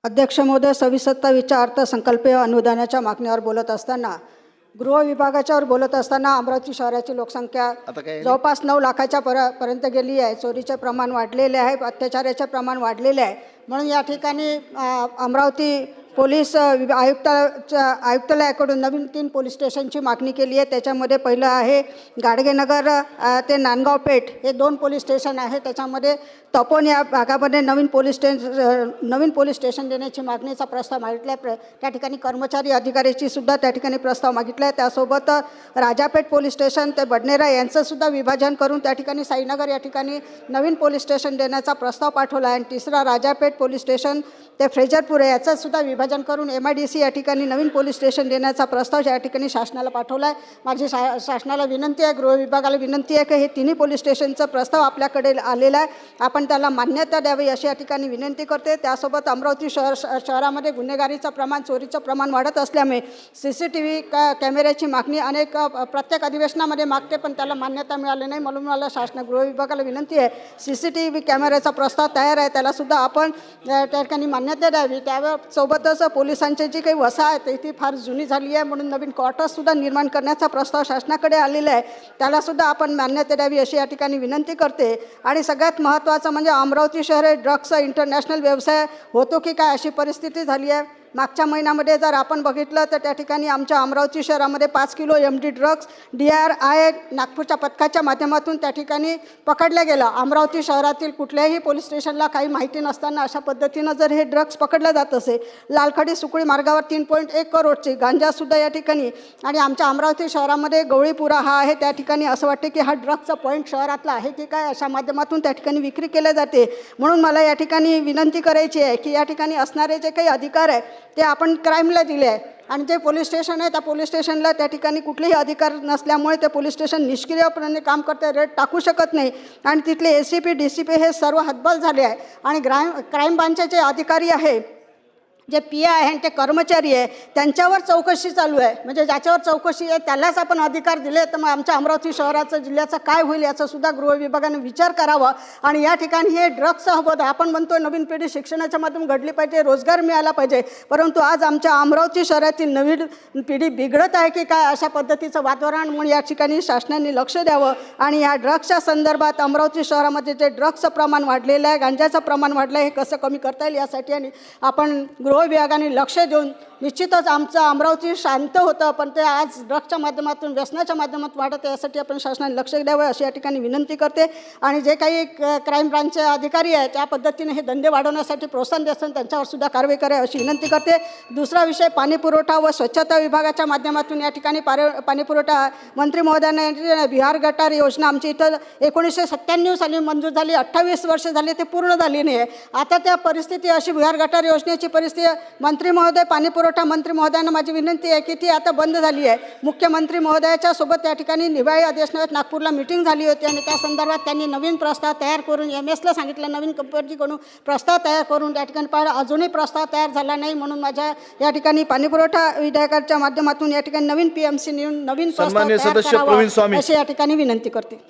अध्यक्ष महोदय, 26-27 अर्थसंकल्पीय अनुदानाच्या मागणीवर बोलत असताना गृह विभागाच्यावर बोलत असताना अमरावती शहराची लोकसंख्या जवळपास 9 लाखाच्या पर्यंत गेली आहे. चोरीचे प्रमाण वाढलेले आहे, अत्याचाराचे प्रमाण वाढलेले आहे. म्हणून या ठिकाणी अमरावती पोलीस आयुक्तालयाकडून नवीन 3 पोलीस स्टेशनची मागणी केली आहे. त्याच्यामध्ये पहिलं आहे गाडगेनगर ते नांदगाव पेठ हे 2 पोलीस स्टेशन आहे. त्याच्यामध्ये तपोन या भागामध्ये नवीन पोलीस स्टेशन देण्याची मागणीचा प्रस्ताव मागितला आहे. त्या ठिकाणी कर्मचारी अधिकाऱ्याची सुद्धा त्या ठिकाणी प्रस्ताव मागितला आहे. त्यासोबत राजापेठ पोलीस स्टेशन ते बडनेरा यांचं सुद्धा विभाजन करून त्या ठिकाणी साईनगर या ठिकाणी नवीन पोलीस स्टेशन देण्याचा प्रस्ताव पाठवला आहे. आणि तिसरा राजापेठ पोलीस स्टेशन ते फ्रेजरपुरे याचं सुद्धा विभाजन करून MIDC या ठिकाणी नवीन पोलीस स्टेशन देण्याचा प्रस्ताव या ठिकाणी शासनाला पाठवला आहे. माझी शासनाला विनंती आहे, गृह विभागाला विनंती आहे की हे तिन्ही पोलीस स्टेशनचा प्रस्ताव आपल्याकडे आलेला आहे, आपण त्याला मान्यता द्यावी अशी या ठिकाणी विनंती करते. त्यासोबत अमरावती शहरामध्ये गुन्हेगारीचं प्रमाण, चोरीचं प्रमाण वाढत असल्यामुळे CCTV कॅमेऱ्याची मागणी प्रत्येक अधिवेशनामध्ये मागते, पण त्याला मान्यता मिळाली नाही. म्हणून मला गृह विभागाला विनंती आहे, CCTV कॅमेऱ्याचा प्रस्ताव तयार आहे, त्यालासुद्धा आपण त्या ठिकाणी मान्यता द्यावी. त्यासोबतच पोलिसांची जी काही वसाहत आहे ती फार जुनी झाली आहे, म्हणून नवीन क्वार्टर्ससुद्धा निर्माण करण्याचा प्रस्ताव शासनाकडे आलेला आहे, त्यालासुद्धा आपण मान्यता द्यावी अशी या ठिकाणी विनंती करते. आणि सगळ्यात महत्त्वाचं म्हणजे अमरावती शहर हे ड्रग्सचा इंटरनॅशनल व्यवसाय होतो की काय अशी परिस्थिती झाली आहे. मागच्या महिन्यामध्ये जर आपण बघितलं तर त्या ठिकाणी आमच्या अमरावती शहरामध्ये 5 किलो MD ड्रग्स DRI नागपूरच्या पथकाच्या माध्यमातून त्या ठिकाणी पकडलं गेलं. अमरावती शहरातील कुठल्याही पोलीस स्टेशनला काही माहिती नसताना अशा पद्धतीनं जर हे ड्रग्स पकडलं जात असे. लालखडी सुकळी मार्गावर 3.1 करोडची गांजासुद्धा या ठिकाणी. आणि आमच्या अमरावती शहरामध्ये गवळीपुरा हा आहे, त्या ठिकाणी असं वाटते की हा ड्रग्सचा पॉईंट शहरातला आहे की काय, अशा माध्यमातून त्या ठिकाणी विक्री केली जाते. म्हणून मला या ठिकाणी विनंती करायची आहे की या ठिकाणी असणारे जे काही अधिकार आहे ते आपण क्राईमला दिले आहे. आणि जे पोलीस स्टेशन आहे त्या पोलीस स्टेशनला त्या ठिकाणी कुठलेही अधिकार नसल्यामुळे ते पोलीस स्टेशन निष्क्रियपणे काम करते, रेट टाकू शकत नाही. आणि तिथले ACP DCP हे सर्व हतबल झाले आहे. आणि क्राईम ब्रांचचे जे अधिकारी आहे, जे PI आहे आणि ते कर्मचारी आहे, त्यांच्यावर चौकशी चालू आहे. म्हणजे ज्याच्यावर चौकशी आहे त्यालाच आपण अधिकार दिले तर मग आमच्या अमरावती शहराचं जिल्ह्याचं काय होईल याचा सुद्धा गृह विभागाने विचार करावा. आणि या ठिकाणी हे ड्रग्सचा हबद आपण म्हणतो नवीन पिढी शिक्षणाच्या माध्यमातून घडली पाहिजे, रोजगार मिळाला पाहिजे, परंतु आज आमच्या अमरावती शहरातील नवीन पिढी बिघडत आहे की काय अशा पद्धतीचं वातावरण. म्हणून या ठिकाणी शासनाने लक्ष द्यावं. आणि या ड्रग्सच्या संदर्भात अमरावती शहरामध्ये जे ड्रग्सचं प्रमाण वाढलेलं आहे, गांजाचं प्रमाण वाढलं आहे, हे कसं कमी करता येईल यासाठी आणि आपण गृह विभागाने लक्ष देऊन निश्चितच आमचं अमरावती शांत होतं, पण ते आज ड्रग्सच्या माध्यमातून, व्यसनाच्या माध्यमातून वाढत आहे. यासाठी आपण शासनाने लक्ष द्यावं अशी या ठिकाणी विनंती करते. आणि जे काही क्राईम ब्रांचचे अधिकारी आहेत त्या पद्धतीने हे धंदे वाढवण्यासाठी प्रोत्साहन देत असतात त्यांच्यावर सुद्धा कारवाई करावी अशी विनंती करते. दुसरा विषय पाणीपुरवठा व स्वच्छता विभागाच्या माध्यमातून या ठिकाणी पाणीपुरवठा मंत्री महोदयाने बिहार गटार योजना आमची इथं 1997 साली मंजूर झाली, 28 वर्ष झाली, ते पूर्ण झाली नाही आहे. आता त्या परिस्थिती अशी बिहार गटार योजनेची परिस्थिती मंत्री महोदय, पाणीपुरवठा मंत्री महोदयांना माझी विनंती आहे की ती आता बंद झाली आहे. मुख्यमंत्री महोदयाच्या सोबत त्या ठिकाणी हिवाळी अधिवेशनात नागपूरला मीटिंग झाली होती आणि त्या संदर्भात त्यांनी नवीन प्रस्ताव तयार करून MS ला सांगितलं नवीन कंपनीकडून प्रस्ताव तयार करून त्या ठिकाणी अजूनही प्रस्ताव तयार झाला नाही. म्हणून माझ्या या ठिकाणी पाणीपुरवठा विधेयकाच्या माध्यमातून या ठिकाणी नवीन PMC नवीन प्रस्ताव तयार करावा अशी या ठिकाणी विनंती करते.